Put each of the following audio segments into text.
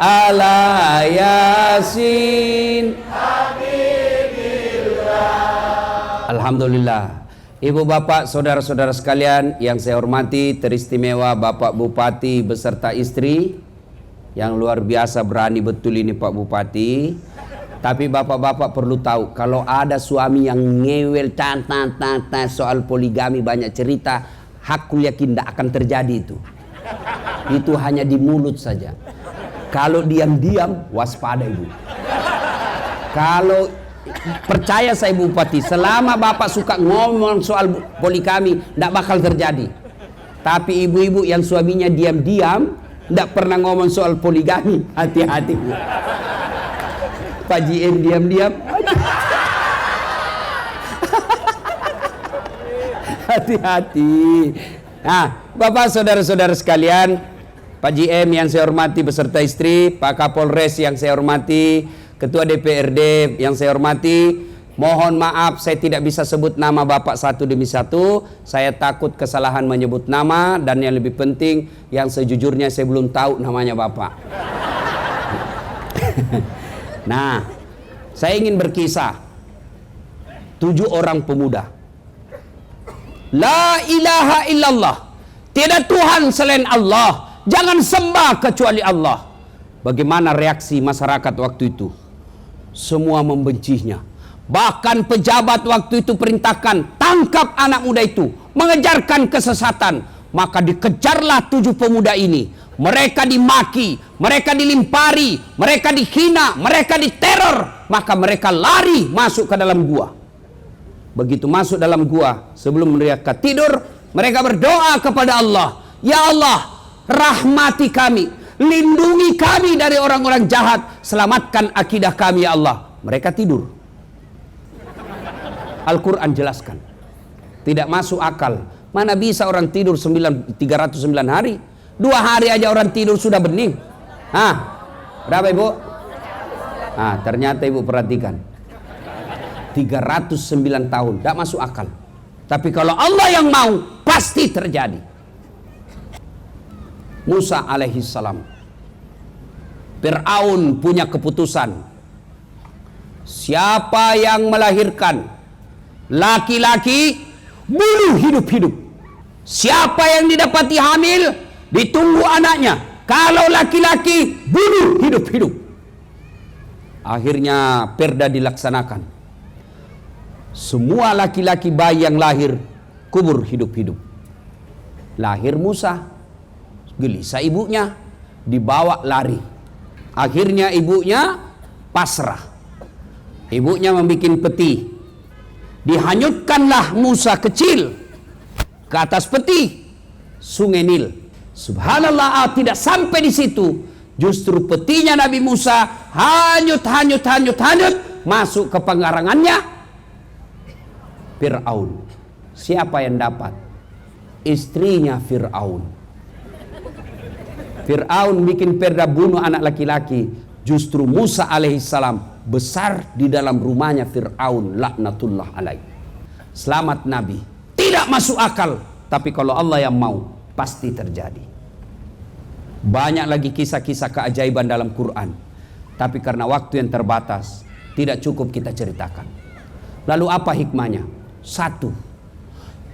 ala Yasin. Alhamdulillah. Ibu bapak, saudara-saudara sekalian yang saya hormati, teristimewa Bapak Bupati beserta istri yang luar biasa, berani betul ini Pak Bupati. Tapi bapak-bapak perlu tahu, kalau ada suami yang ngewel soal poligami banyak cerita, hakul yakin tidak akan terjadi itu. Itu hanya di mulut saja. Kalau diam-diam, waspada ibu. Kalau percaya saya Bupati, selama bapak suka ngomong soal poligami, tidak bakal terjadi. Tapi ibu-ibu yang suaminya diam-diam, tidak pernah ngomong soal poligami, hati-hati bu. Pak JM diam-diam, hati-hati. Nah, bapak saudara-saudara sekalian, Pak JM yang saya hormati beserta istri, Pak Kapolres yang saya hormati, Ketua DPRD yang saya hormati, mohon maaf saya tidak bisa sebut nama Bapak satu demi satu. Saya takut kesalahan menyebut nama, dan yang lebih penting, yang sejujurnya saya belum tahu namanya Bapak. Nah, saya ingin berkisah 7 orang pemuda. La ilaha illallah, tiada Tuhan selain Allah, jangan sembah kecuali Allah. Bagaimana reaksi masyarakat waktu itu? Semua membencinya. Bahkan pejabat waktu itu perintahkan, tangkap anak muda itu, mengejarkan kesesatan. Maka dikejarlah 7 pemuda ini. Mereka dimaki, mereka dilimpari, mereka dihina, mereka diteror. Maka mereka lari masuk ke dalam gua. Begitu masuk dalam gua, sebelum mereka tidur, mereka berdoa kepada Allah, ya Allah, rahmati kami, lindungi kami dari orang-orang jahat, selamatkan akidah kami ya Allah. Mereka tidur. Al-Quran jelaskan, tidak masuk akal. Mana bisa orang tidur 309 hari? 2 hari aja orang tidur sudah bening. Berapa ibu? Ternyata ibu perhatikan, 309 tahun, tidak masuk akal. Tapi kalau Allah yang mau, pasti terjadi. Musa alaihissalam, Fir'aun punya keputusan, siapa yang melahirkan laki-laki, bunuh hidup-hidup. Siapa yang didapati hamil, ditunggu anaknya. Kalau laki-laki, bunuh hidup-hidup. Akhirnya perda dilaksanakan. Semua laki-laki bayi yang lahir, kubur hidup-hidup. Lahir Musa, gelisah ibunya, dibawa lari. Akhirnya ibunya pasrah. Ibunya membuat peti. Dihanyutkanlah Musa kecil ke atas peti, Sungai Nil. Subhanallah, tidak sampai di situ, justru petinya Nabi Musa hanyut, masuk ke pengarangannya Fir'aun. Siapa yang dapat? Istrinya Fir'aun. Fir'aun bikin perda bunuh anak laki-laki. Justru Musa alaihissalam besar di dalam rumahnya Fir'aun, laknatullah alaih. Selamat Nabi. Tidak masuk akal, tapi kalau Allah yang mau, pasti terjadi. Banyak lagi kisah-kisah keajaiban dalam Quran, tapi karena waktu yang terbatas, tidak cukup kita ceritakan. Lalu apa hikmahnya? 1,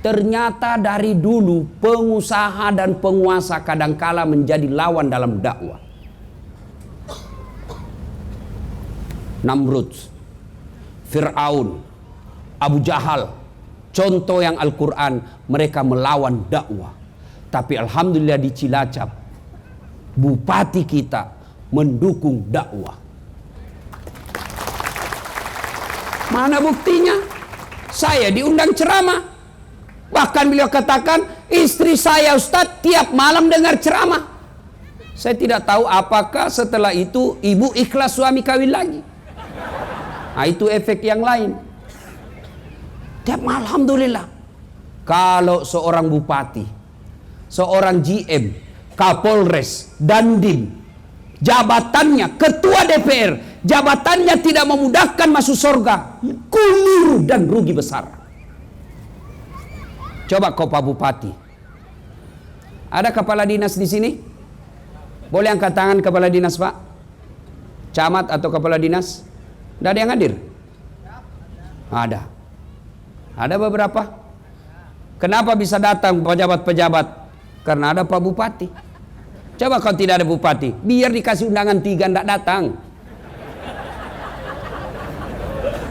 ternyata dari dulu pengusaha dan penguasa kadangkala menjadi lawan dalam dakwah. Namrud, Fir'aun, Abu Jahal, contoh yang Al-Quran, mereka melawan dakwah. Tapi alhamdulillah di Cilacap, bupati kita mendukung dakwah. Mana buktinya? Saya diundang ceramah. Bahkan beliau katakan, istri saya Ustadz tiap malam dengar ceramah. Saya tidak tahu apakah setelah itu ibu ikhlas suami kawin lagi. Itu efek yang lain. Tiap malam, alhamdulillah. Kalau seorang bupati, seorang GM, Kapolres, Dandim, jabatannya ketua DPR, jabatannya tidak memudahkan masuk surga, keliru dan rugi besar. Coba kau Pak Bupati, ada kepala dinas di sini? Boleh angkat tangan kepala dinas Pak? Camat atau kepala dinas? Tidak ada yang hadir? Ada. Ada beberapa. Kenapa bisa datang pejabat-pejabat? Karena ada Pak Bupati. Coba kalau tidak ada bupati, biar dikasih undangan 3 tidak datang.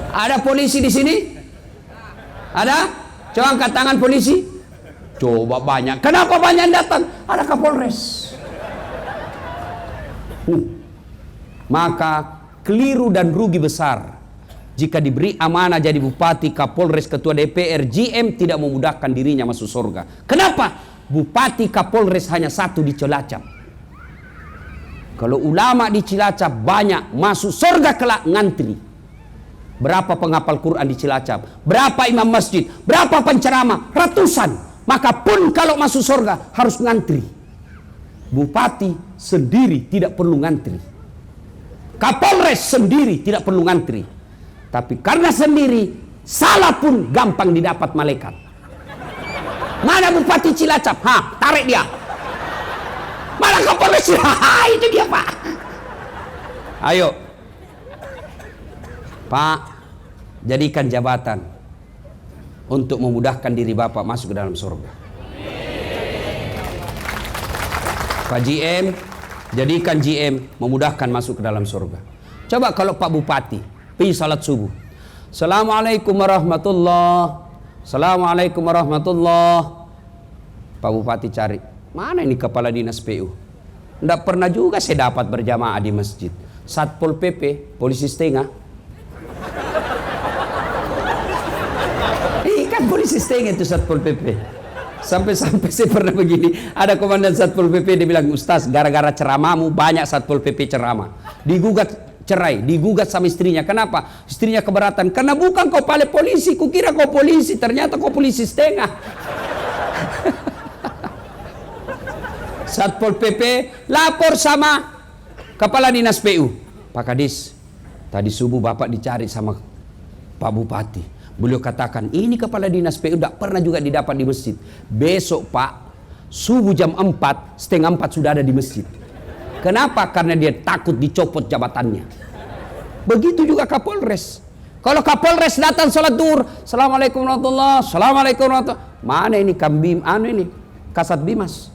Ada polisi di sini? Ada? Coba angkat tangan polisi. Coba banyak. Kenapa banyak yang datang? Ada Kapolres. Maka keliru dan rugi besar jika diberi amanah jadi bupati, Kapolres, ketua DPR, GM tidak memudahkan dirinya masuk surga. Kenapa? Bupati, Kapolres hanya satu di Cilacap. Kalau ulama di Cilacap banyak, masuk surga kelak ngantri. Berapa penghafal Quran di Cilacap? Berapa imam masjid? Berapa penceramah? Ratusan. Maka pun kalau masuk surga harus ngantri. Bupati sendiri tidak perlu ngantri. Kapolres sendiri tidak perlu ngantri. Tapi karena sendiri, salah pun gampang didapat malaikat. Mana Bupati Cilacap? Tarik dia. Mana Kapolres? Itu dia, Pak. Ayo Pak, jadikan jabatan untuk memudahkan diri Bapak masuk ke dalam surga. Pak GM, jadikan GM memudahkan masuk ke dalam surga. Coba kalau Pak Bupati pergi salat subuh, Assalamualaikum warahmatullah, Assalamualaikum warahmatullah. Pak Bupati cari, mana ini kepala dinas PU? Tidak pernah juga saya dapat berjamaah di masjid. Satpol PP, polisi setengah. Kan polisi setengah itu Satpol PP. Sampai-sampai saya pernah begini, ada komandan Satpol PP, dia bilang, Ustaz, gara-gara ceramahmu banyak Satpol PP ceramah. Digugat cerai, digugat sama istrinya. Kenapa? Istrinya keberatan. Karena bukan kau pale polisi, kukira kau polisi, ternyata kau polisi setengah. Satpol PP lapor sama kepala dinas PU. Pak Kadis, tadi subuh Bapak dicari sama Pak Bupati. Beliau katakan, ini kepala dinas PU tidak pernah juga didapat di masjid. Besok Pak, subuh jam 4, setengah 4 sudah ada di masjid. Kenapa? Karena dia takut dicopot jabatannya. Begitu juga Kapolres. Kalau Kapolres datang sholat duhur, Assalamualaikum warahmatullahi wabarakatuh, Assalamualaikum warahmatullahi wabarakatuh. Mana ini Kambim, ini Kasat Bimas.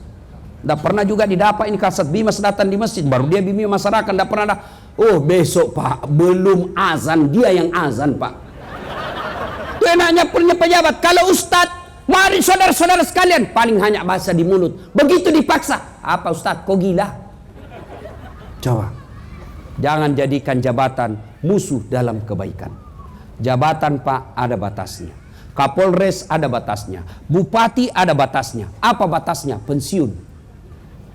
Tidak pernah juga didapat ini Kasat Bimas datang di masjid. Baru dia bimbing masyarakat, tidak pernah ada. Oh besok Pak, belum azan, dia yang azan Pak. Itu enaknya punya pejabat. Kalau Ustadz, mari saudara-saudara sekalian, paling hanya bahasa di mulut. Begitu dipaksa, apa Ustadz, kok gila? Coba, jangan jadikan jabatan musuh dalam kebaikan. Jabatan Pak ada batasnya. Kapolres ada batasnya. Bupati ada batasnya. Apa batasnya? Pensiun.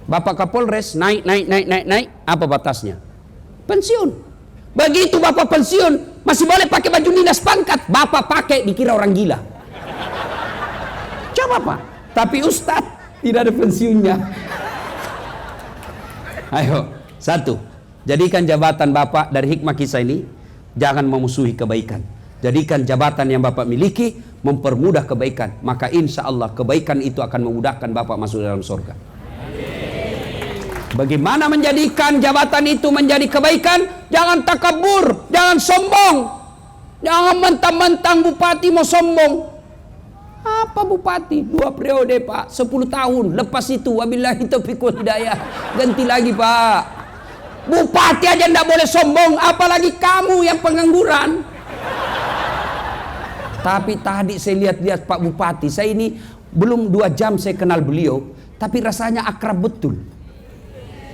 Bapak Kapolres naik. Apa batasnya? Pensiun. Begitu Bapak pensiun, masih boleh pakai baju dinas pangkat. Bapak pakai dikira orang gila. Coba Pak. Tapi Ustadz tidak ada pensiunnya. Ayo, satu. Jadikan jabatan Bapak dari hikmah kisah ini, jangan memusuhi kebaikan. Jadikan jabatan yang Bapak miliki mempermudah kebaikan. Maka insya Allah kebaikan itu akan memudahkan Bapak masuk dalam surga. Bagaimana menjadikan jabatan itu menjadi kebaikan? Jangan takabur, jangan sombong. Jangan mentang-mentang bupati mau sombong. Apa bupati? 2 periode Pak, 10 tahun. Lepas itu wabillahi taufiq wal hidayah. Ganti lagi Pak. Bupati aja tidak boleh sombong, apalagi kamu yang pengangguran. Tapi tadi saya lihat-lihat Pak Bupati, saya ini belum 2 jam saya kenal beliau, tapi rasanya akrab betul.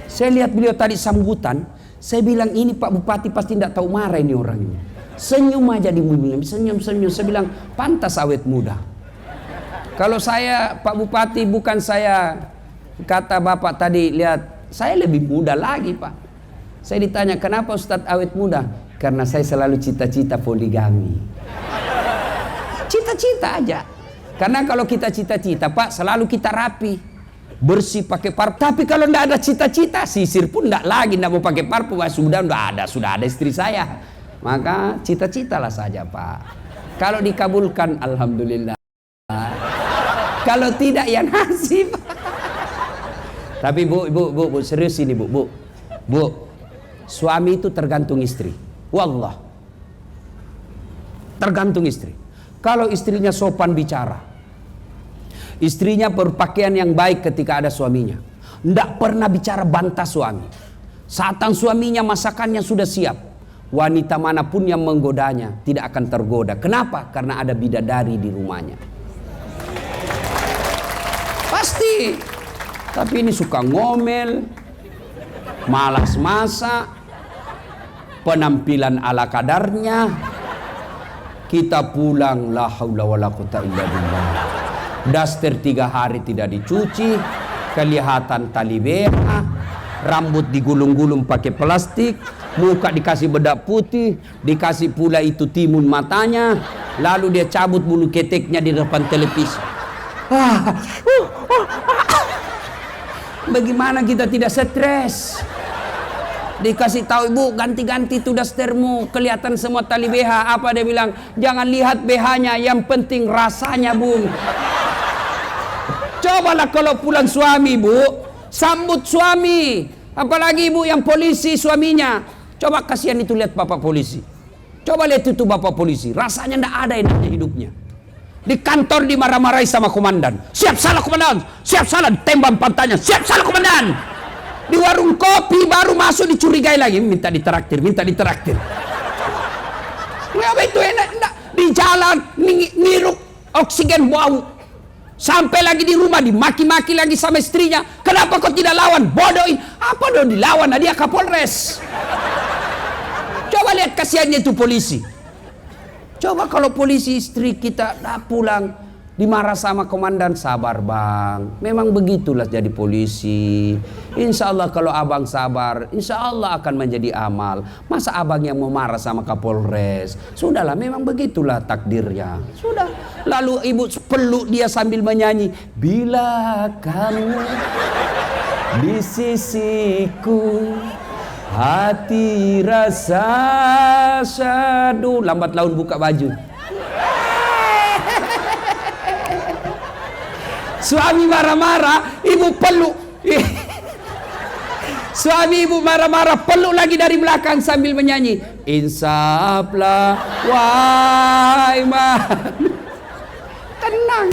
Saya lihat beliau tadi sambutan, saya bilang ini Pak Bupati pasti tidak tahu marah ini orangnya. Senyum aja di mobilnya, senyum-senyum. Saya bilang pantas awet muda. Kalau saya Pak Bupati, bukan saya kata Bapak tadi, lihat saya lebih muda lagi Pak. Saya ditanya kenapa Ustadz awet muda? Karena saya selalu cita-cita poligami. Cita-cita aja. Karena kalau kita cita-cita Pak, selalu kita rapi, bersih pakai parfum. Tapi kalau tidak ada cita-cita, sisir pun tidak lagi, tidak mau pakai parfum. Sudah ada istri saya. Maka cita-citalah saja Pak. Kalau dikabulkan alhamdulillah. Kalau tidak ya nasib. Tapi bu serius ini bu. Suami itu tergantung istri. Wallah. Tergantung istri. Kalau istrinya sopan bicara, istrinya berpakaian yang baik ketika ada suaminya, tidak pernah bicara bantah suami. Saat suaminya masakannya sudah siap, wanita manapun yang menggodanya tidak akan tergoda. Kenapa? Karena ada bidadari di rumahnya. Pasti. Tapi ini suka ngomel, malas masak, penampilan ala kadarnya. Kita pulang, la haula wala quwata illa billah. Daster 3 hari tidak dicuci, kelihatan tali BH, rambut digulung-gulung pakai plastik, muka dikasih bedak putih, dikasih pula itu timun matanya, lalu dia cabut bulu keteknya di depan televisi. Bagaimana kita tidak stres? Dikasih tahu, ibu ganti-ganti tuh dastermu, kelihatan semua tali BH. Apa dia bilang? Jangan lihat BH-nya, yang penting rasanya, bung. Cobalah kalau pulang suami, bu, sambut suami. Apalagi ibu yang polisi suaminya. Coba kasihan itu lihat bapak polisi. Coba lihat itu bapak polisi, rasanya ndak ada enaknya hidupnya. Di kantor dimarah-marahi sama komandan. Siap salah komandan, siap salah, tembak pantatnya, siap salah komandan. Di warung kopi baru masuk dicurigai lagi, minta ditraktir, minta ditraktir. Kenapa itu enak? Enggak. Di jalan ngirup oksigen bau. Sampai lagi di rumah dimaki-maki lagi sama istrinya. Kenapa kau tidak lawan? Bodohin. Apa dong dilawan? Nah, dia Kapolres. Coba lihat kasihannya itu polisi. Coba kalau polisi istri kita pulang dimarah sama komandan, sabar bang, memang begitulah jadi polisi. Insya Allah kalau abang sabar, insya Allah akan menjadi amal. Masa abang yang mau marah sama Kapolres? Sudahlah, memang begitulah takdirnya. Sudah. Lalu ibu peluk dia sambil menyanyi, bila kamu di sisiku, hati rasa syadu. Lambat laun buka baju. Suami marah-marah, ibu peluk. Suami ibu marah-marah, peluk lagi dari belakang sambil menyanyi, insaflah wahai tenang.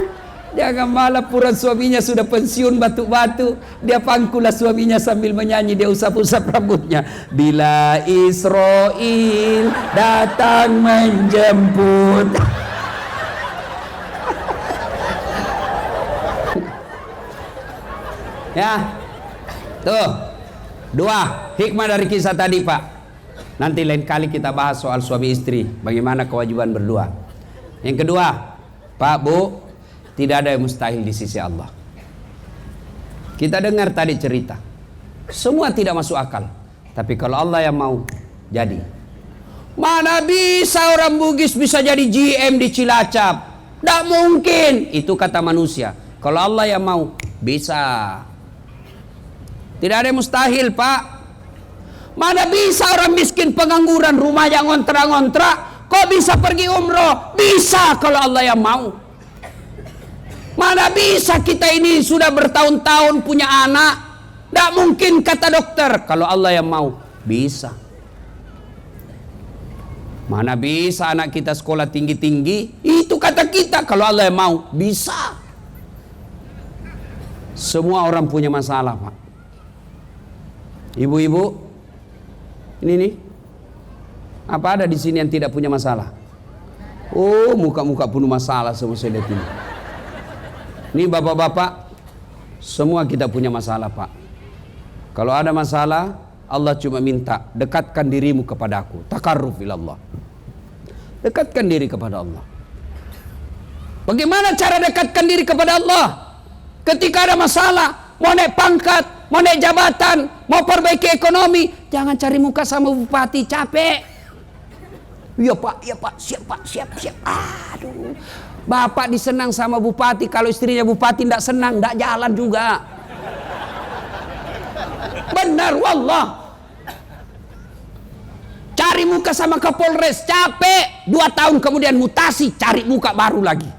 Jangan malah pura suaminya sudah pensiun batu-batu, dia pangkulah suaminya sambil menyanyi, dia usap-usap rambutnya. Bila Israel datang menjemput. Ya, tuh 2 hikmah dari kisah tadi, Pak. Nanti lain kali kita bahas soal suami istri, bagaimana kewajiban berdua. Yang kedua, Pak, Bu, tidak ada yang mustahil di sisi Allah. Kita dengar tadi cerita, semua tidak masuk akal, tapi kalau Allah yang mau, jadi. Mana bisa orang Bugis bisa jadi GM di Cilacap? Tidak mungkin, itu kata manusia. Kalau Allah yang mau, bisa. Tidak ada yang mustahil, Pak. Mana bisa orang miskin pengangguran, rumah yang ngontrak-ngontrak, kok bisa pergi umroh? Bisa kalau Allah yang mau. Mana bisa kita ini sudah bertahun-tahun punya anak, tidak mungkin kata dokter. Kalau Allah yang mau, bisa. Mana bisa anak kita sekolah tinggi-tinggi, itu kata kita. Kalau Allah yang mau, bisa. Semua orang punya masalah, Pak. Ibu-ibu, ini nih, apa ada di sini yang tidak punya masalah? Oh, muka-muka penuh masalah semua saya lihat ini. Ini bapak-bapak, semua kita punya masalah, Pak. Kalau ada masalah, Allah cuma minta, dekatkan dirimu kepada aku. Takarruf ilallah. Dekatkan diri kepada Allah. Bagaimana cara dekatkan diri kepada Allah? Ketika ada masalah, mau naik pangkat, mau naik jabatan, mau perbaiki ekonomi, jangan cari muka sama bupati, capek. Iya pak, siap pak, siap. Aduh, bapak disenang sama bupati, kalau istrinya bupati tidak senang, tidak jalan juga. Benar, wallah. Cari muka sama Kapolres, capek. 2 tahun kemudian mutasi, cari muka baru lagi.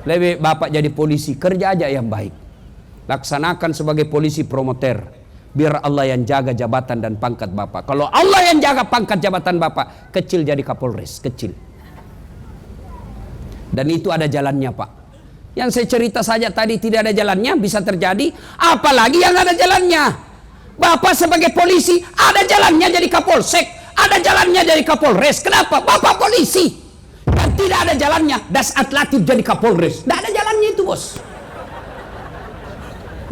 Lebih bapak jadi polisi, kerja aja yang baik. Laksanakan sebagai polisi promoter. biar Allah yang jaga jabatan dan pangkat Bapak. Kalau Allah yang jaga pangkat jabatan Bapak, kecil jadi Kapolres, kecil. Dan itu ada jalannya, Pak. Yang saya cerita saja tadi tidak ada jalannya, bisa terjadi, apalagi yang ada jalannya. Bapak sebagai polisi ada jalannya jadi Kapolsek, ada jalannya jadi Kapolres. Kenapa? Bapak polisi. Yang tidak ada jalannya das atlatif jadi Kapolres. Tidak ada jalannya itu, bos.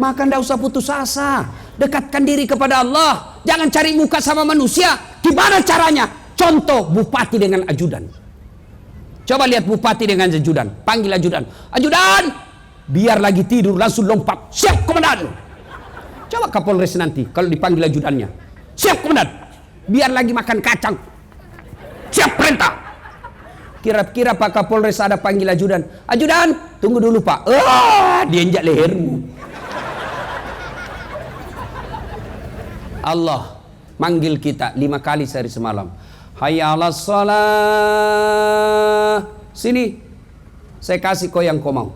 Maka tidak usah putus asa. Dekatkan diri kepada Allah. Jangan cari muka sama manusia. Gimana caranya? Contoh bupati dengan ajudan. Coba lihat bupati dengan ajudan. Panggil ajudan. Ajudan! Biar lagi tidur langsung lompat. Siap komandan. Coba Kapolres nanti kalau dipanggil ajudannya. Siap komandan. Biar lagi makan kacang. Siap perintah. Kira-kira Pak Kapolres ada panggil ajudan. Ajudan, tunggu dulu Pak. Diinjak lehermu. Allah manggil kita 5 kali sehari semalam. Hayya 'alas shalah. Sini. Saya kasih kau yang kau mau.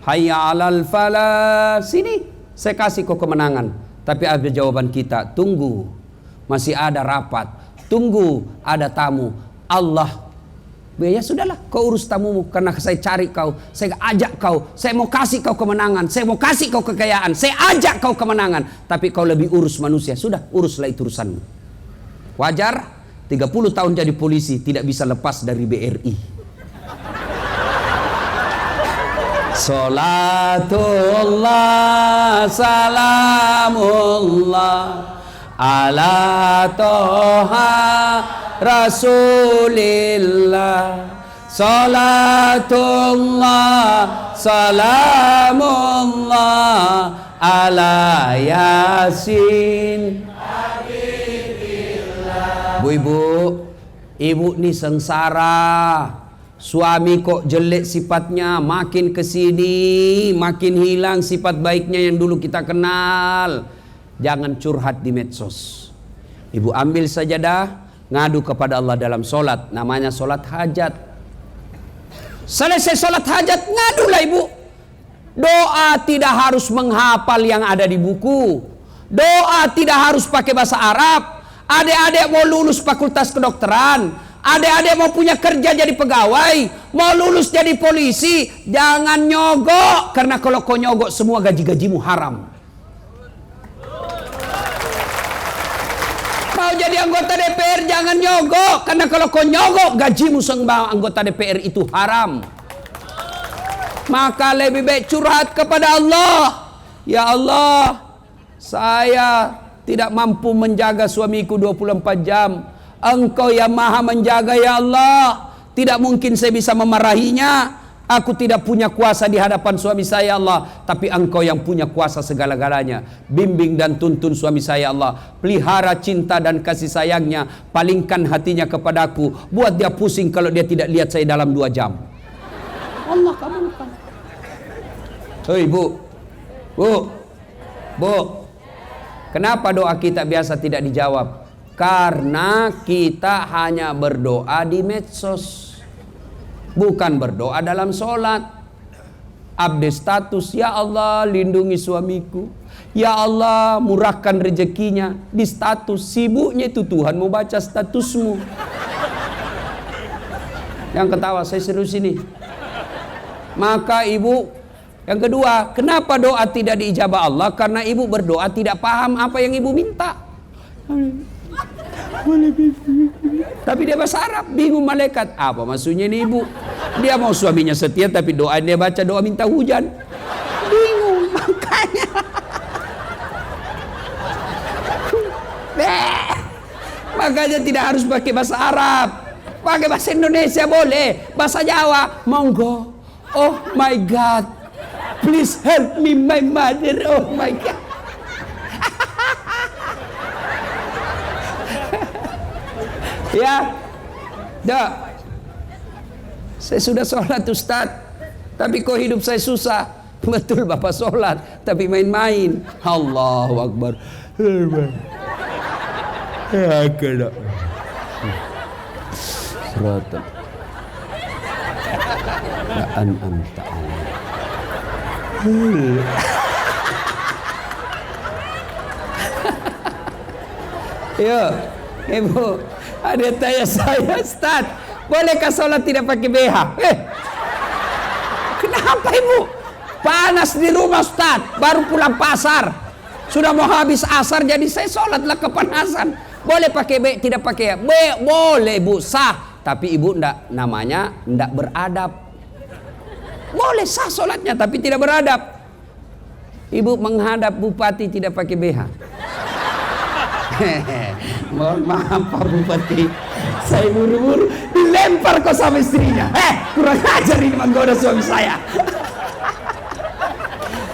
Hayya 'alal falah. Sini. Saya kasih kau kemenangan. Tapi ada jawaban kita. Tunggu. Masih ada rapat. Tunggu. Ada tamu. Allah. Ya sudahlah, kau urus tamumu karena saya cari kau, saya ajak kau, saya mau kasih kau kemenangan, saya mau kasih kau kekayaan, saya ajak kau kemenangan, tapi kau lebih urus manusia. Sudah, uruslah itu urusanmu. Wajar 30 tahun jadi polisi tidak bisa lepas dari BRI. Salatullah salamullah ala toha Rasulillah. Salatullah salamullah ala Yasin. Bu-ibu, ibu nih sengsara. Suami kok jelek sifatnya, makin kesini makin hilang sifat baiknya yang dulu kita kenal. Jangan curhat di medsos. Ibu ambil sajadah, ngadu kepada Allah dalam solat. Namanya solat hajat. Selesai solat hajat, ngadulah ibu. Doa tidak harus menghafal yang ada di buku. Doa tidak harus pakai bahasa Arab. Adik-adik mau lulus fakultas kedokteran, adik-adik mau punya kerja jadi pegawai, mau lulus jadi polisi, jangan nyogok. Karena kalau kau nyogok semua gaji-gajimu haram. Mau jadi anggota DPR jangan nyogok. Karena kalau kau nyogok gajimu sebagai anggota DPR itu haram. Maka lebih baik curhat kepada Allah. Ya Allah, saya tidak mampu menjaga suamiku 24 jam. Engkau yang maha menjaga ya Allah. Tidak mungkin saya bisa memarahinya. Aku tidak punya kuasa di hadapan suami saya Allah. Tapi engkau yang punya kuasa segala-galanya. Bimbing dan tuntun suami saya Allah. Pelihara cinta dan kasih sayangnya. Palingkan hatinya kepadaku. Buat dia pusing kalau dia tidak lihat saya dalam 2 jam. Allah kabulkan. Hei bu. Kenapa doa kita biasa tidak dijawab? Karena kita hanya berdoa di medsos, bukan berdoa dalam sholat. Update status, ya Allah lindungi suamiku, ya Allah murahkan rezekinya. Di status, sibuknya itu Tuhan mau baca statusmu. Yang ketawa saya serius ini. Maka ibu, yang kedua, kenapa doa tidak diijabah Allah? Karena ibu berdoa tidak paham apa yang ibu minta. Tapi dia bahasa Arab, bingung malaikat. Apa maksudnya ini ibu? Dia mau suaminya setia tapi doa dia baca doa minta hujan. Bingung makanya. Makanya tidak harus pakai bahasa Arab. Pakai bahasa Indonesia boleh, bahasa Jawa monggo. Oh my God, please help me my mother. Oh my God. Ya, dah. Saya sudah sholat Ustaz, tapi kok hidup saya susah. Betul Bapak sholat, tapi main-main. Allahu Akbar. Ya kena. Seratan. Ya an'amta alaihim. Yuk, Ibu, ada tanya saya, Ustaz, bolehkah sholat tidak pakai BH? Kenapa Ibu? Panas di rumah Ustaz, baru pulang pasar, sudah mau habis asar, jadi saya sholatlah kepanasan. Boleh pakai B, tidak pakai B? Boleh Bu, sah. Tapi Ibu ndak beradab. Boleh sah sholatnya, tapi tidak beradab. Ibu menghadap bupati tidak pakai BH. Mohon maaf Pak Bupati, saya buru-buru dilempar kok sama istrinya. Kurang ajar ini menggoda suami saya.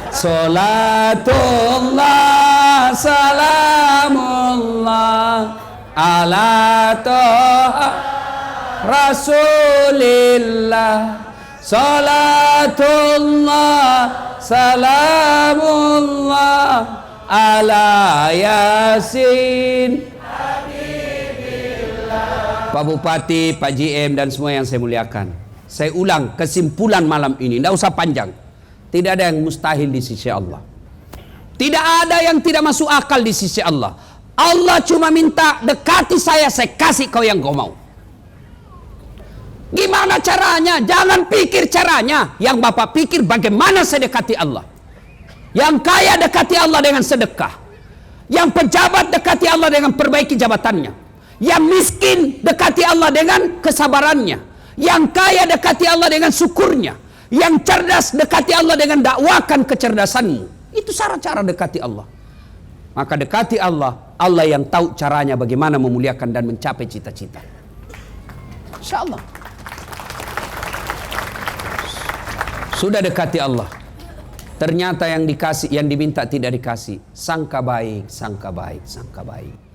Salatullah salamullah ala toha Rasulillah. Salatullah salamullah ala Yasin. Pak Bupati, Pak GM dan semua yang saya muliakan, saya ulang kesimpulan malam ini, tidak usah panjang. Tidak ada yang mustahil di sisi Allah. Tidak ada yang tidak masuk akal di sisi Allah. Allah cuma minta dekati saya kasih kau yang kau mau. Gimana caranya? Jangan pikir caranya. Yang Bapak pikir bagaimana saya dekati Allah. Yang kaya dekati Allah dengan sedekah. Yang pejabat dekati Allah dengan perbaiki jabatannya. Yang miskin dekati Allah dengan kesabarannya. Yang kaya dekati Allah dengan syukurnya. Yang cerdas dekati Allah dengan dakwakan kecerdasanmu. Itu cara-cara dekati Allah. Maka dekati Allah, Allah yang tahu caranya bagaimana memuliakan dan mencapai cita-cita. Insya Allah. Sudah dekati Allah. Ternyata yang dikasih, yang diminta tidak dikasih. Sangka baik, sangka baik, sangka baik.